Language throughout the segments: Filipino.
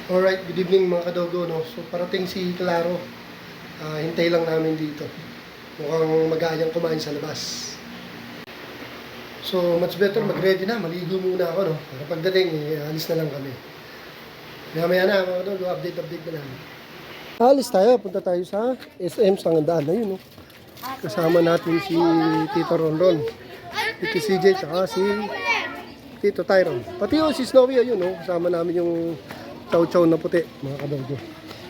Alright, good evening mga kadogo, no? So parating si Claro. Hintay lang namin dito. Mukhang mag-aayang kumain sa labas. So much better mag-ready na, maligo muna ako, no? Para pagdating, alis na lang kami. Maya na mga kadogo, update na namin. Alis tayo, punta tayo sa SM Sangandaan. Ayun, no? Kasama natin si Tito Ronron, Tito CJ, tsaka si Tito Tyron. Pati si Snowy, ayun, no? Kasama namin yung chow-chow na puti, mga kadogo.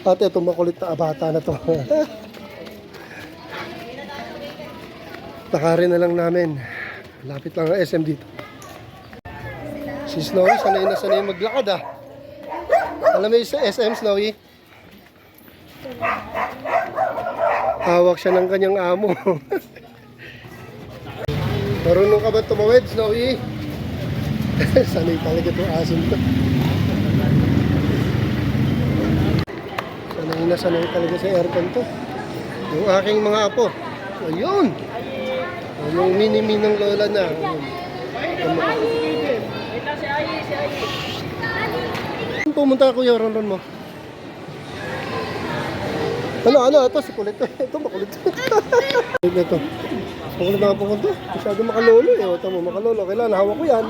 At itong makulit na abata na to. Takarin na lang namin. Lapit lang ang SM dito. Si Snowy, sanay na sanay maglakad ah. Alam mo yung sa SM, Snowy? Hawak siya ng kanyang amo. Marunong ka ba tumawid, Snowy? Sanay talaga itong asin to. Sanay talaga sa aircon to. Yung aking mga apo. Ayun! Yung mini-mini ng lola na. Ayun. Pumunta Kuya Ronron mo. Ano? Ito si kulit. Ito makulit. Ito. Makulit na pumunta. Masyado makalolo eh. Ito mo makalolo. Kailangan hawak ko yan.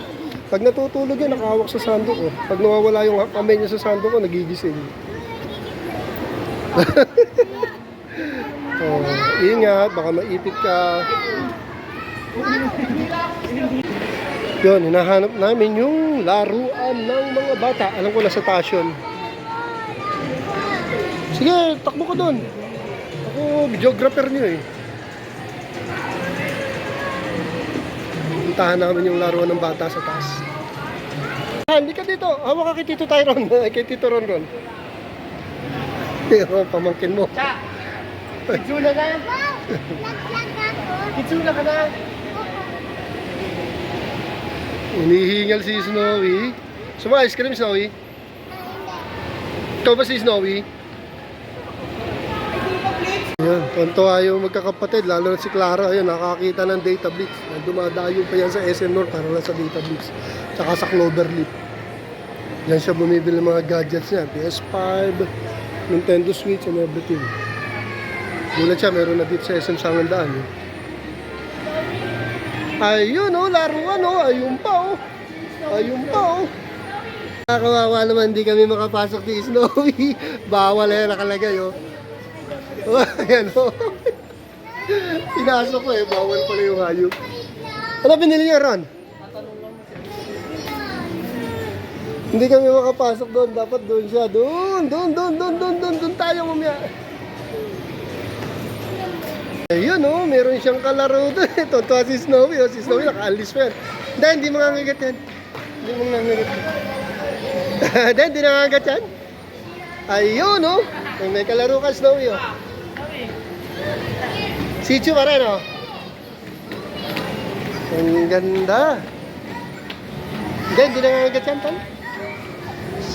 Pag natutulog yan, nakahawak sa sando ko. Pag nawawala yung kamay niya sa sando ko, nagigising. Oh, ingat, baka maipit ka. Yun, hinahanap namin yung laruan ng mga bata. Alam ko nasa tasyon. Sige, takbo ka doon. Ako, videographer niyo eh. Puntahan namin yung laruan ng bata sa taas. Hindi ka dito. Hawak ka kay Tito Tyron. Kay Tito Ronron. Pero pamangkin mo. Kitsula na? Kitsula ka na? Hinihingal si Snowy. Suma ice cream, Snowy? Ikaw ba si Snowy? Ayan, tontuwa yung magkakapatid, lalo na si Clara. Ayan, nakakita ng Data Blitz. Dumadayo pa yan sa SM North para lang sa Data Blitz. Tsaka sa Cloverleaf. Yan siya bumibili ng mga gadgets niya. PS5, Nintendo Switch and everything. Gulat siya, meron na dito sa SM Sangandaan. Ayun oh, laruan oh, ayun pa oh. Ayun pa oh. Nakakawawa naman, hindi kami makapasok ni Snowy. Bawal yan nakalagay oh. Ayan oh. Pinasok ko eh, bawal pala yung hayop. Ano binili niya Ron? Hindi kami makapasok doon, dapat doon siya. Doon tayo mamaya. Ayun oh, meron siyang kalaro doon. Ito si Snowy oh, si Snowy naka-alis pa yan. Hindi mangangagat yan. Hindi mangangagat yan. Hindi nangangagat yan. Ayun oh, may kalaro ka Snowy oh. Sichu pa rin oh. Ang ganda. Hindi nangangagat yan tal.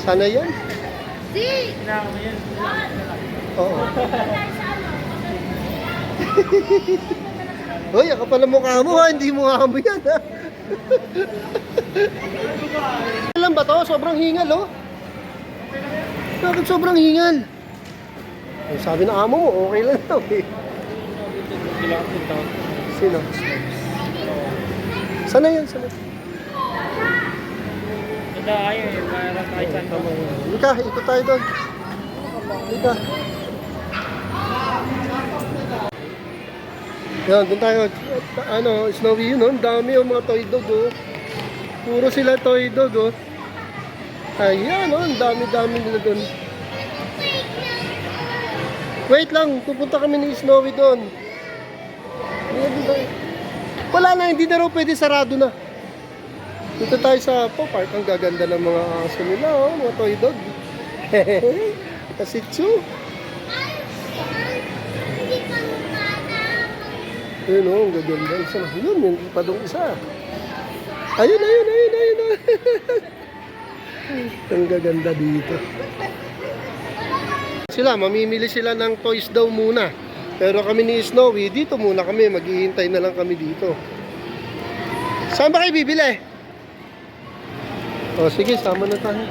Sana yan. Oo. Hoy, ako pala mukha mo ha, hindi mukha mo yan ha. Alam ba to? Sobrang hingal oh. Bakit sobrang hingal? Ay, sabi ng amo mo, okay lang daw eh. Sino? Sana yan, sana. Tayo eh, para tayo saan pa. Lika, ikot tayo doon. Lika. Yan, doon tayo. Ano, Snowy yun, oh. Dami yung mga toy dog, oh. Puro sila toy dog, oh. Ayan, oh. Ang dami-dami nila doon. Wait lang, pupunta kami ni Snowy doon. Wala na, hindi na raw pwede, sarado na. Dito tayo sa park. Ang gaganda ng mga aso nila, oh. Mga toy dog. Kasitsu. Ayun oh, ang gaganda. Isa na. Yun, yung pa doon isa. Ayun. Ang gaganda dito. Mamimili sila ng toys daw muna. Pero kami ni Snowy, dito muna kami. Maghihintay na lang kami dito. Saan ba kayo bibili? O sige, sama na tayo.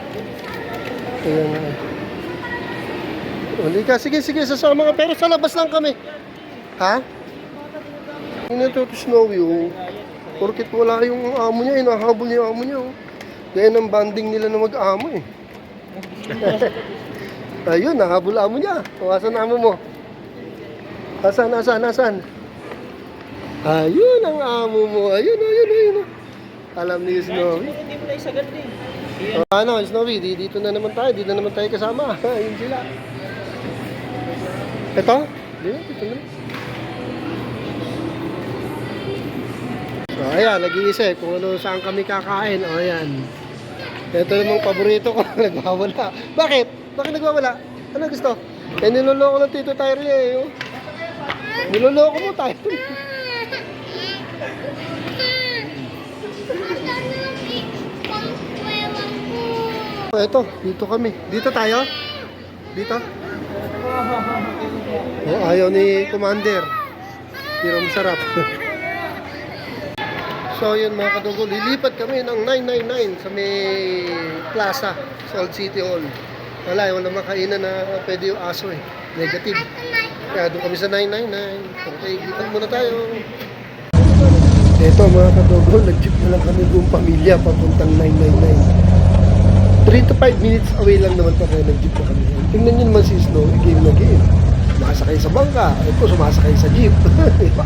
Ayan na. Halika, sige, sasama ka. Pero sa labas lang kami. Ha? Ano ito to Snowy, oh. Porkit wala yung amo niya, inahabol niya yung amo niya, oh. Ganyan ang banding nila na mag-amo, eh. Ayun, nahabol amo niya. Asan amo mo? Asan? Ayun ang amo mo. Ayun. Alam ni Snowy. Hindi mo na isagad din. Ano, Snowy, dito na naman tayo. Dito na naman tayo kasama. Ayun sila. Ito? Dito na. So, ayan, nag-iisip kung ano saan kami kakain. O, ayan. Ito namang paborito ko. Nagwawala. Bakit? Bakit nagwawala? Ano gusto? Eh, niloloko ng Tito Tyree eh. Oh. Niloloko mo tayo. Ito, dito kami. Dito tayo? Dito? Oh, ayaw ni Commander. Pero masarap. So yun mga kadugo, lilipat kami ng 999 sa may plaza sa Old City Hall. Wala, walang makainan na pwede yung aso eh. Negative. Kaya doon kami sa 999. Okay, lipat muna tayo. Ito mga kadugo, nag-jeep na lang kami buong pamilya papuntang 999. 3 to 5 minutes away lang naman pa kaya nag-jeep na kami. Tingnan nyo naman si Snow, game na game. Sumasakay sa bangka, ito sumasakay sa jeep. Diba?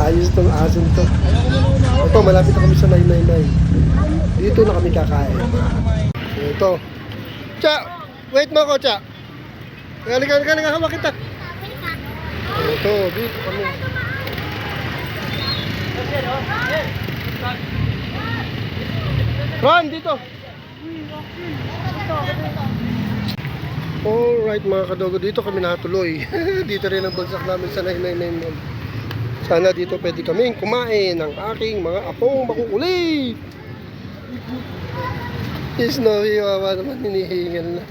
Ayos tong aso to. Ito, malapit na kami sa 999. Dito na kami kakain. Ito. Cha! Wait mo ako, Cha! Halika, hawak kita. Ito, dito kami. Ron, dito! Alright mga kadogo, dito kami natuloy. Dito rin ang bagsak namin sa 999 Mall. Sana dito pwede kaming kumain ng aking mga apong makukulit. Snowy, wawa naman, hinihingal na.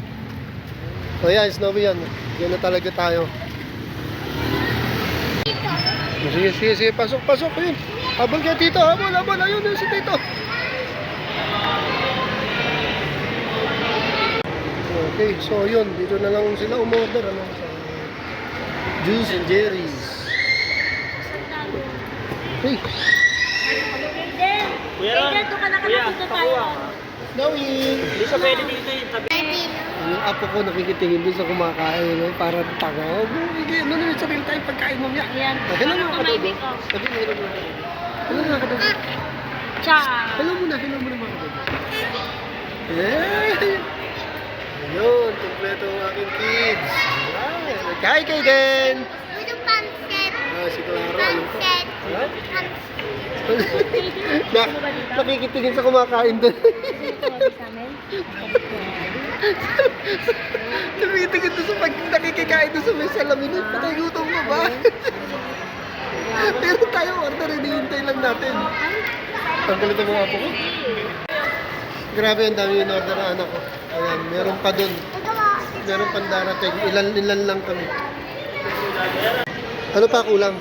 O yan, Snowy yan. Yan na talaga tayo. Sige, pasok. Ayun. Habol kay Tito, habol. Ayun, si Tito. Okay, so yun, dito na lang sila umorder ano, sa Juice and Jerry's. Okay. Kuya Ron, kuya, pakuha. Snowy! Hindi siya pwede dito yung tabi. Yung apo ko nakikitingin doon sa kumakain, no? Para tanga. Ano naman sabihin tayo pagkain mo niya? Ayan. Hello mga Ano kadogo. kumain ko? Sabi mo, hello mga kadogo. Cha. Hello muna mga kadogo. Yeah! Ayun, kompleto ang aking kids. Alright. Hi, Kaden! Ito pansit. Si Claro, ayun po. Pansit. Ha? Pansit. Nakikitingin sa kumakain doon. Tumitingin doon sa pag nakikikain doon sa may salamin. Patay gutom mo ba? Pero tayo order, hinihintay lang natin. Ang kulit ang mga po ko. Grabe, ang dami yung order ng anak ko. Ayan, meron pa doon. Meron pang darating. Ilan lang kami. Ano pa kulang?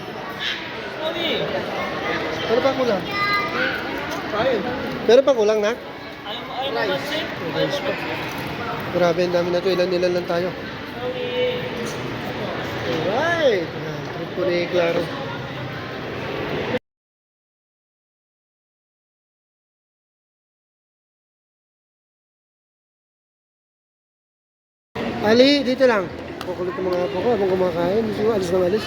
Ano pa kulang? Kain. Meron pa kulang, nak? Rice. Rice pa. Grabe, ang dami na ito. Ilan lang tayo. Alright. Ayan, trip ko ni Claro. Ali, dito lang. Kukulit ng mga apo ko habang kumakain. Gusto mo, alis.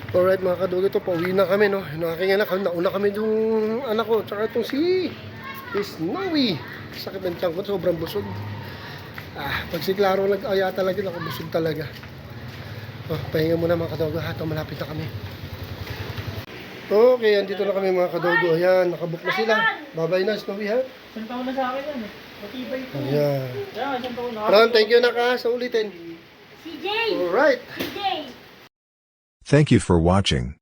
Alright mga kadugo, ito pauwi na kami, no? Yung aking anak, nauna kami yung anak ko. Tsaka itong si Snowy. Sakit ng tiyan ko, sobrang busog. Pag si Claro nag-aya talaga, ako busog talaga. Pahinga muna mga kadugo, ha? Malapit na kami. Okay, andito na kami mga kadugo. Ayan, nakabook na sila. Bye-bye na, Snowy, ha? Isang taon na sa akin yan eh. Matibay ko. Ayan. Kaya isang taon na. Ron, thank you na ka sa ulitin. CJ. Alright. CJ. Thank you for watching.